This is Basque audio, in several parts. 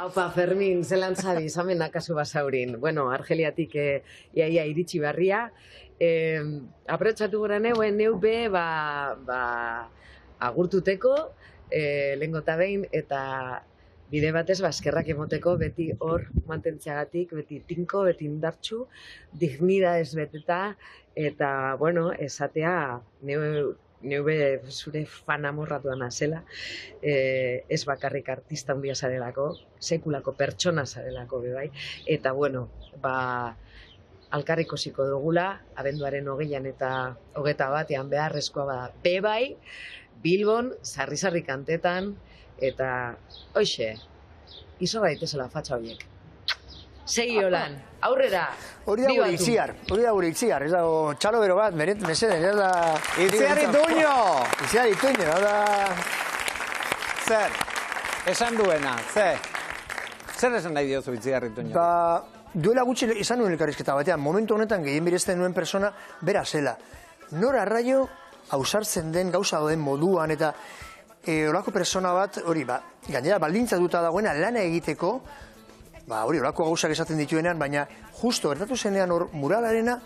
Aupa, Fermin, zelan zabi, zamen akasu basaurin. Bueno, Argeliatik iaia iritsi barria. Aprotxatu gura neu be, agurtuteko, lehengo eta behin, eta bide batez, eskerrak emoteko, beti hor mantentziagatik, beti tinko, beti indartxu, dignidadez beteta, eta, bueno, esatea, neu be zure fan amorratuana zela, ez bakarrik artista handia zarelako, sekulako pertsona zarelako bebai, eta bueno, alkarrik osiko dugula, abenduaren 20an eta 21ean beharrezkoa bada bebai, Bilbon, sarri kantetan, eta hoxe, izo gaitezela fatxa horiek. Segi holan, aurrera! Hori da gure itziar, ez dago txalo bero bat, meseden, ez da... Itziar Ituño! Itziar Ituño, ez da... Zer, esan duena, zer esan nahi diozu Itziar Ituño? Duela gutxi izan nuen elkarrizketa batean, momentu honetan gehien birezten nuen persona bera zela. Nora arraio hausartzen den gauza den moduan eta olako persona bat, hori, gainera baldintza duta dagoena lana egiteko, hori, olako gauzak esaten dituenean, baina justo gertatu zenean hor muralarena,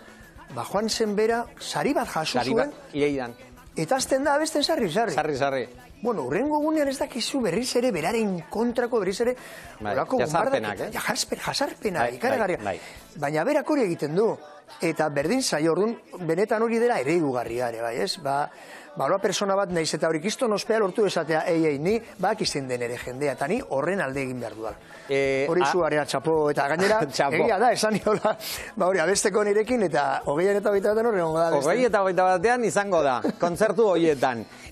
joan zen bera, sari bat jaso zuen, eta azten da abesten sarri. Bueno, urrengo gunean ez dakizu berriz ere, beraren kontrako berriz ere, olako jasarpenak, jasarpenak, ikaragarria. Baina berak hori egiten du, eta berdin zaio orduan, benetan hori dela eredugarria ere, bai ez? Hola persona bat nahiz eta hori kiston ospea lortu esatea, ni izin den ere jendea, eta ni horren alde egin behar dual. Hori zuarea txapo, eta gainera, egia da, esan niola, hori abesteko nirekin, eta 20 eta 21 horren ongo da. 20 eta 21ean izango da, kontzertu horietan.